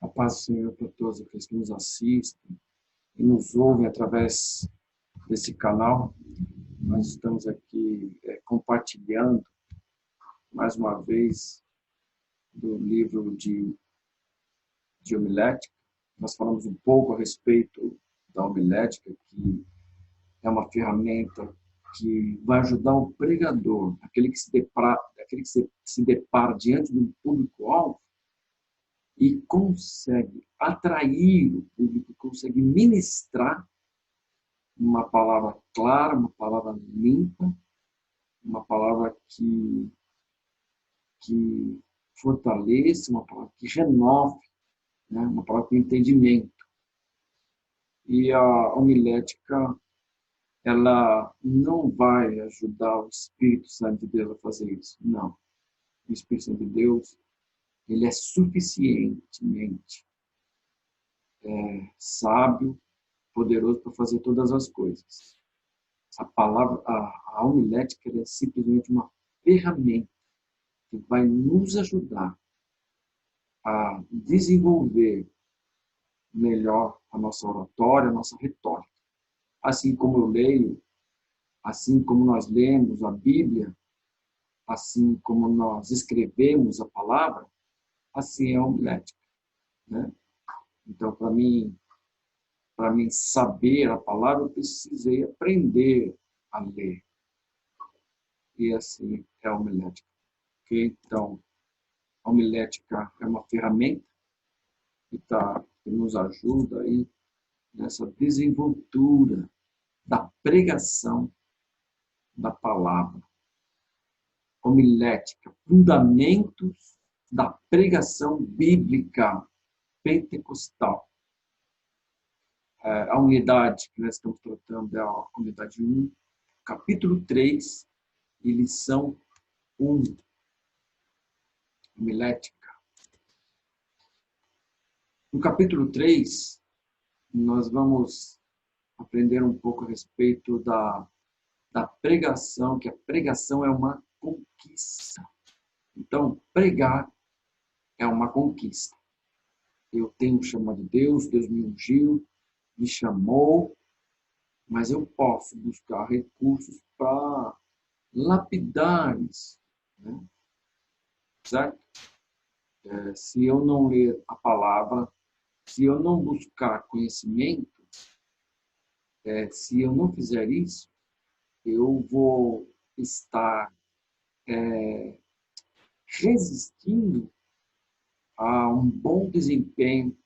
A paz do Senhor para todos aqueles que nos assistem e nos ouvem através desse canal. Nós estamos aqui compartilhando mais uma vez do livro de homilética. Nós falamos um pouco a respeito da homilética, que é uma ferramenta que vai ajudar o pregador, aquele que se depara diante de um público-alvo e consegue atrair o público, consegue ministrar uma palavra clara, uma palavra limpa, uma palavra que fortaleça, uma palavra que renove, né? Uma palavra com entendimento. E a homilética, ela não vai ajudar o Espírito Santo de Deus a fazer isso. Não. O Espírito Santo de Deus, ele é suficientemente sábio, poderoso para fazer todas as coisas. A homilética é simplesmente uma ferramenta que vai nos ajudar a desenvolver melhor a nossa oratória, a nossa retórica. Assim como eu leio, assim como nós lemos a Bíblia, assim como nós escrevemos a palavra, assim é a homilética, né? Então, para mim saber a palavra, eu precisei aprender a ler. E assim é a homilética. Okay? Então, a homilética é uma ferramenta que nos ajuda aí nessa desenvoltura da pregação da palavra. Homilética, fundamentos da pregação bíblica pentecostal. A unidade que nós estamos tratando é a unidade 1, capítulo 3, e lição 1, homilética. No capítulo 3, nós vamos aprender um pouco a respeito da pregação, que a pregação é uma conquista. Então, pregar é uma conquista. Eu tenho chamado de Deus, Deus me ungiu, me chamou, mas eu posso buscar recursos para lapidar isso, né? Certo? Se eu não ler a palavra, se eu não buscar conhecimento, se eu não fizer isso, eu vou estar resistindo a um bom desempenho,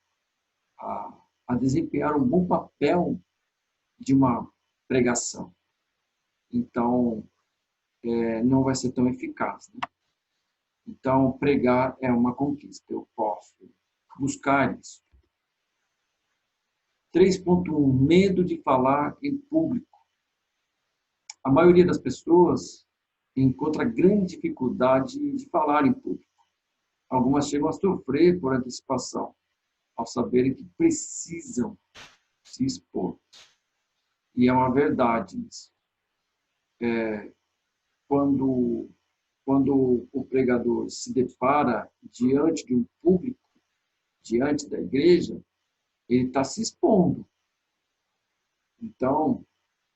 a desempenhar um bom papel de uma pregação. Então, não vai ser tão eficaz, né? Então, pregar é uma conquista. Eu posso buscar isso. 3.1. Medo de falar em público. A maioria das pessoas encontra grande dificuldade de falar em público. Algumas chegam a sofrer por antecipação, ao saberem que precisam se expor. E é uma verdade isso. Quando o pregador se depara diante de um público, diante da igreja, ele está se expondo. Então,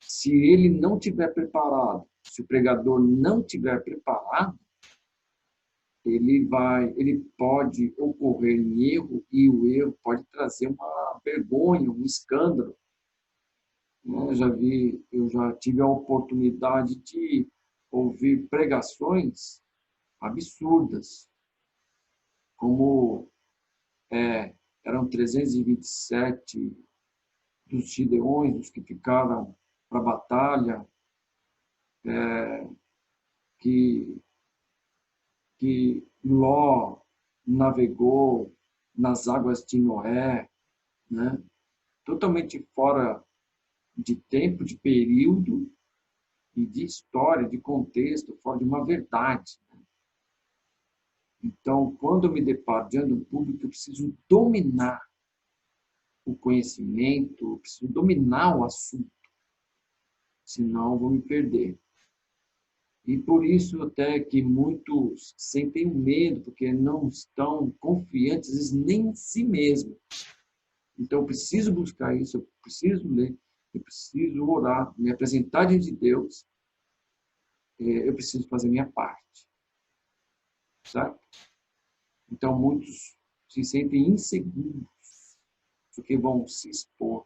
se ele não tiver preparado, se o pregador não tiver preparado, ele pode ocorrer em erro, e o erro pode trazer uma vergonha, um escândalo. Eu já tive a oportunidade de ouvir pregações absurdas, como eram 327 dos gideões, os que ficaram para a batalha, que Ló navegou nas águas de Noé, né? Totalmente fora de tempo, de período e de história, de contexto, fora de uma verdade. Então, quando eu me deparo diante do público, eu preciso dominar o conhecimento, eu preciso dominar o assunto, senão eu vou me perder. E por isso até que muitos sentem medo, porque não estão confiantes às vezes, nem em si mesmo. Então eu preciso buscar isso, eu preciso ler, eu preciso orar, me apresentar diante de Deus, eu preciso fazer minha parte, certo? Então muitos se sentem inseguros, porque vão se expor.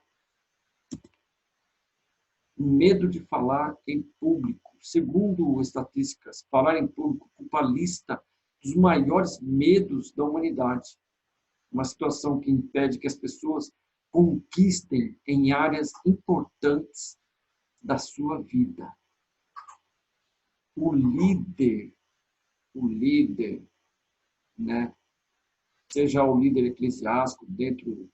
Medo de falar em público. Segundo estatísticas, falar em público ocupa a lista dos maiores medos da humanidade. Uma situação que impede que as pessoas conquistem em áreas importantes da sua vida. O líder, né? Seja o líder eclesiástico dentro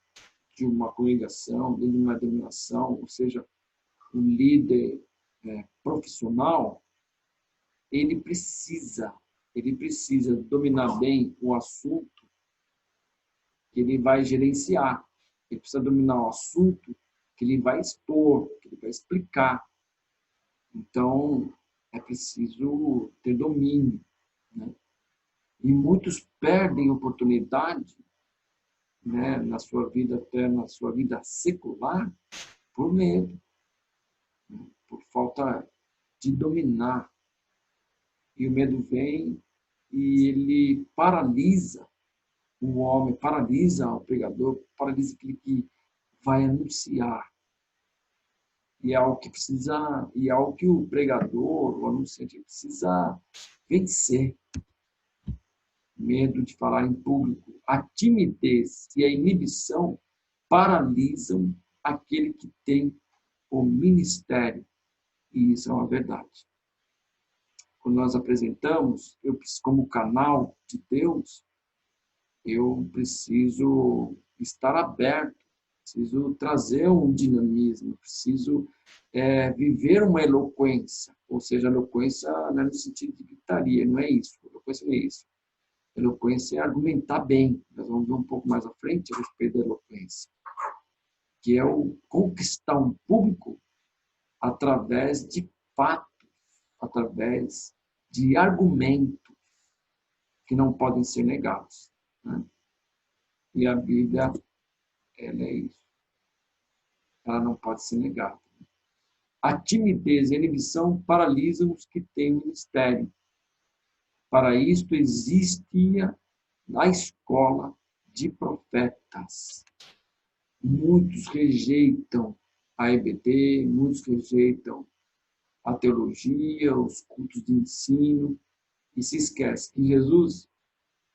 de uma congregação, dentro de uma denominação, ou seja, o líder profissional, ele precisa dominar bem o assunto que ele vai gerenciar. Ele precisa dominar o assunto que ele vai expor, que ele vai explicar. Então, é preciso ter domínio, né? E muitos perdem oportunidade, né, na sua vida, até na sua vida secular, por medo, né, por falta de dominar. E o medo vem e ele paralisa o homem, paralisa o pregador, paralisa aquele que vai anunciar. E é algo que precisa, e é algo que o pregador, o anunciante, precisa vencer. Medo de falar em público, a timidez e a inibição paralisam aquele que tem o ministério. E isso é uma verdade. Quando nós apresentamos, eu como canal de Deus, eu preciso estar aberto, preciso trazer um dinamismo, preciso viver uma eloquência, ou seja, eloquência não é no sentido de gritaria, não é isso, eloquência não é isso. Eloquência é argumentar bem, nós vamos ver um pouco mais à frente a respeito da eloquência, que é o conquistar um público através de fatos, através de argumentos que não podem ser negados, né? E a Bíblia, ela é isso. Ela não pode ser negada. A timidez e a inibição paralisam os que têm ministério. Para isto existia na escola de profetas. Muitos rejeitam a EBD, muitos rejeitam a teologia, os cultos de ensino, e se esquece que Jesus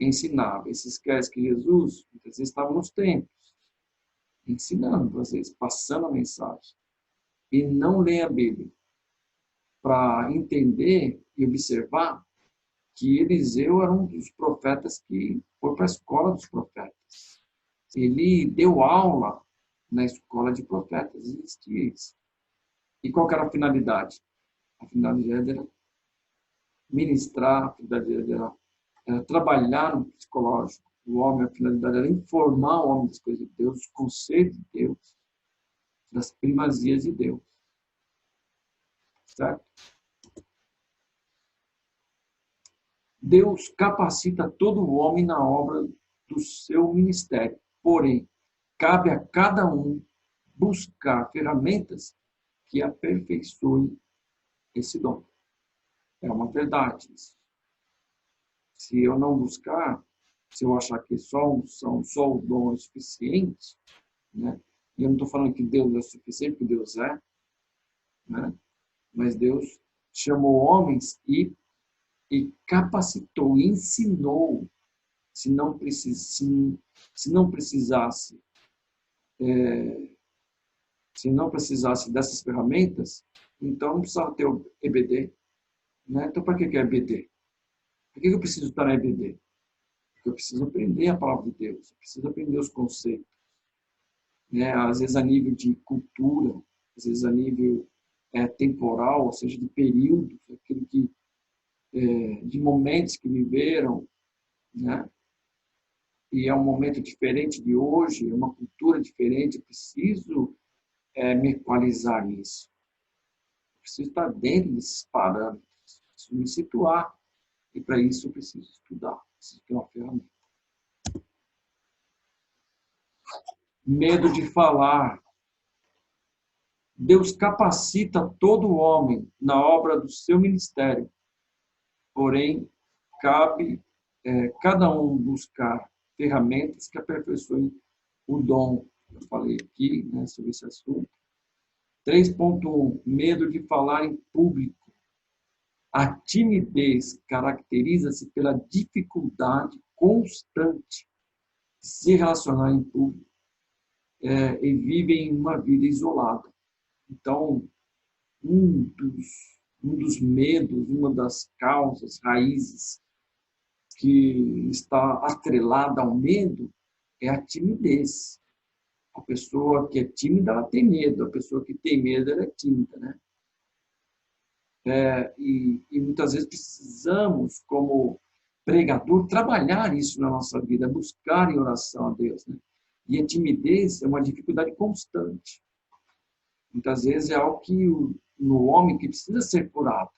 ensinava, e se esquece que Jesus, muitas vezes, estava nos templos, ensinando, às vezes, passando a mensagem, e não lê a Bíblia, para entender e observar que Eliseu era um dos profetas que foi para a escola dos profetas. Ele deu aula na escola de profetas, existia isso. E qual era a finalidade? A finalidade era ministrar, a finalidade era trabalhar no psicológico. O homem, a finalidade era informar o homem das coisas de Deus, dos conceitos de Deus, das primazias de Deus. Certo? Deus capacita todo o homem na obra do seu ministério. Porém, cabe a cada um buscar ferramentas que aperfeiçoem esse dom. É uma verdade isso. Se eu não buscar, se eu achar que só o dom é suficiente, né? E eu não estou falando que Deus é suficiente, porque Deus é, né? Mas Deus chamou homens e capacitou, e ensinou. Se não precisasse dessas ferramentas, então não precisava ter o EBD, né? Então, para que é EBD? Por que eu preciso estar na EBD? Porque eu preciso aprender a palavra de Deus, eu preciso aprender os conceitos, né? Às vezes a nível de cultura, às vezes a nível temporal, ou seja, de períodos, aquilo que de momentos que viveram, né? E é um momento diferente de hoje, é uma cultura diferente, eu preciso me equalizar nisso. Eu preciso estar dentro desses parâmetros. preciso me situar. E para isso eu preciso estudar, preciso ter uma ferramenta. Medo de falar. Deus capacita todo homem na obra do seu ministério. Porém, cabe cada um buscar ferramentas que aperfeiçoem o dom. Eu falei aqui, né, sobre esse assunto. 3.1. Medo de falar em público. A timidez caracteriza-se pela dificuldade constante de se relacionar em público e vivem uma vida isolada. Então, um dos medos, uma das causas, raízes que está atrelada ao medo é a timidez. A pessoa que é tímida, ela tem medo. A pessoa que tem medo, ela é tímida, né? E muitas vezes precisamos, como pregador, trabalhar isso na nossa vida, buscar em oração a Deus, né? E a timidez é uma dificuldade constante. Muitas vezes é algo que no homem que precisa ser curado.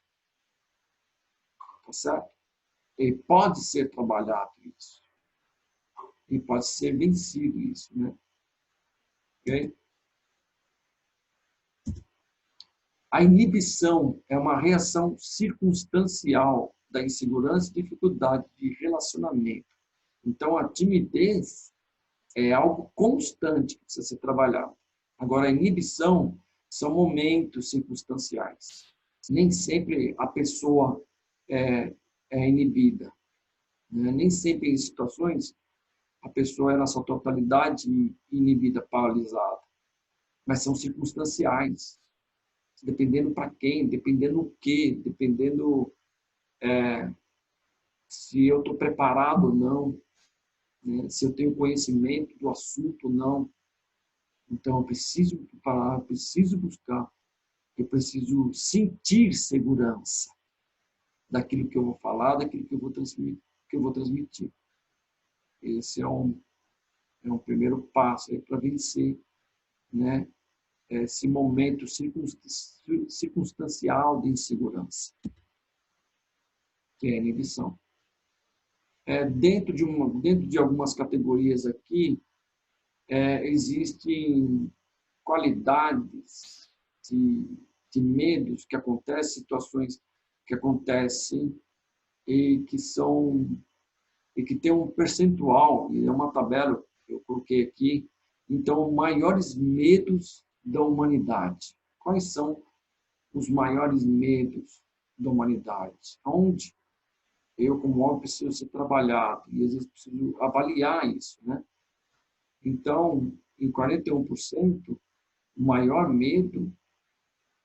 Tá certo? E pode ser trabalhado isso. E pode ser vencido isso, né? Ok? A inibição é uma reação circunstancial da insegurança e dificuldade de relacionamento. Então, a timidez é algo constante que precisa ser trabalhado. Agora, a inibição são momentos circunstanciais. Nem sempre a pessoa é inibida, né? Nem sempre em situações a pessoa é na sua totalidade inibida, paralisada. Mas são circunstanciais. Dependendo para quem, dependendo o quê, dependendo se eu estou preparado ou não, né? Se eu tenho conhecimento do assunto ou não. Então, eu preciso me preparar, eu preciso buscar, eu preciso sentir segurança daquilo que eu vou falar, daquilo que eu vou transmitir. Esse é um primeiro passo para vencer, né, esse momento circunstancial de insegurança, que é a inibição. Dentro de algumas categorias aqui, existem qualidades de medos que acontecem, situações que acontecem e que tem um percentual, e é uma tabela que eu coloquei aqui. Então, maiores medos da humanidade. Quais são os maiores medos da humanidade? Onde eu, como homem, preciso ser trabalhado e, às vezes, preciso avaliar isso, né? Então, em 41%, o maior medo,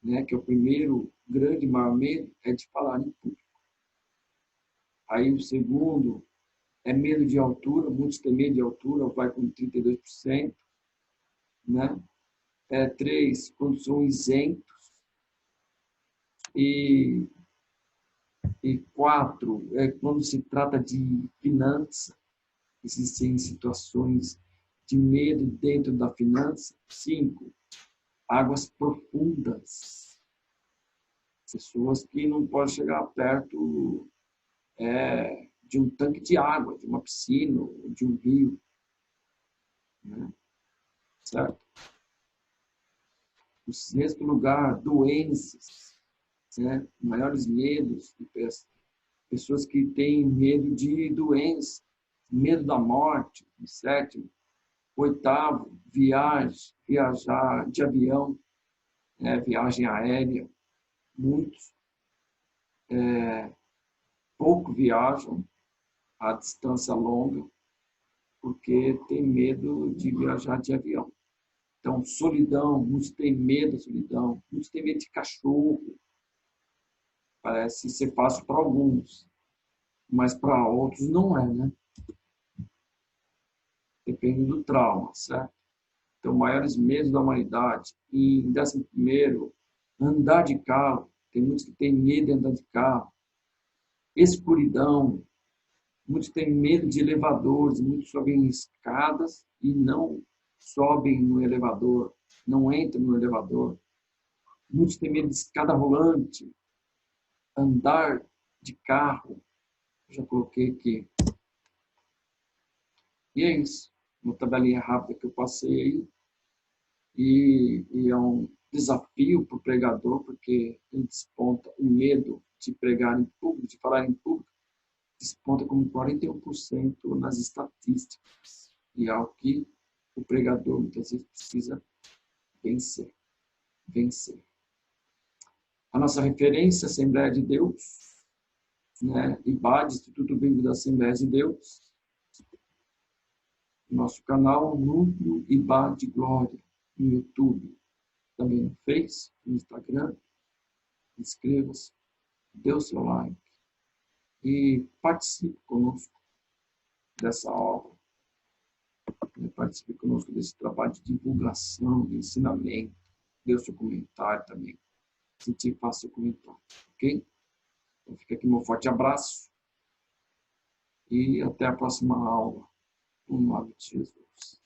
né, que é o primeiro grande maior medo, é de falar em público. Aí, o segundo é medo de altura, muitos têm medo de altura, vai com 32%, né? 3, quando são isentos, e 4, quando se trata de finança, existem situações de medo dentro da finança. 5, águas profundas, pessoas que não podem chegar perto de um tanque de água, de uma piscina, de um rio, né? Certo? Em sexto lugar, doenças, né? Maiores medos de pessoas que têm medo de doença, medo da morte. Em sétimo. 8º, viajar de avião, né? Viagem aérea. Muitos pouco viajam a distância longa porque tem medo de viajar de avião. Então, solidão, muitos têm medo da solidão, muitos têm medo de cachorro. Parece ser fácil para alguns, mas para outros não é, né? Depende do trauma, certo? Então, maiores medos da humanidade. E, em 11º, andar de carro. Tem muitos que têm medo de andar de carro. Escuridão. Muitos têm medo de elevadores, muitos sobem escadas e não sobem no elevador, não entram no elevador. Muitos têm medo de escada rolante. andar de carro, já coloquei aqui. E é isso, uma tabelinha rápida que eu passei aí. E é um desafio para o pregador, porque ele desponta o medo de pregar em público, de falar em público, desponta como 41% nas estatísticas. E é algo que o pregador muitas vezes precisa vencer. Vencer. A nossa referência, Assembleia de Deus, né? IBAD, Instituto Bíblico da Assembleia de Deus. Nosso canal Núcleo IBAD Glória no YouTube, também no Face, no Instagram. Inscreva-se, dê o seu like e participe conosco dessa obra. Participe conosco desse trabalho de divulgação, de ensinamento. Dê o seu comentário também. Se faça o comentário, ok? Então fica aqui meu forte abraço e até a próxima aula. Em nome de Jesus.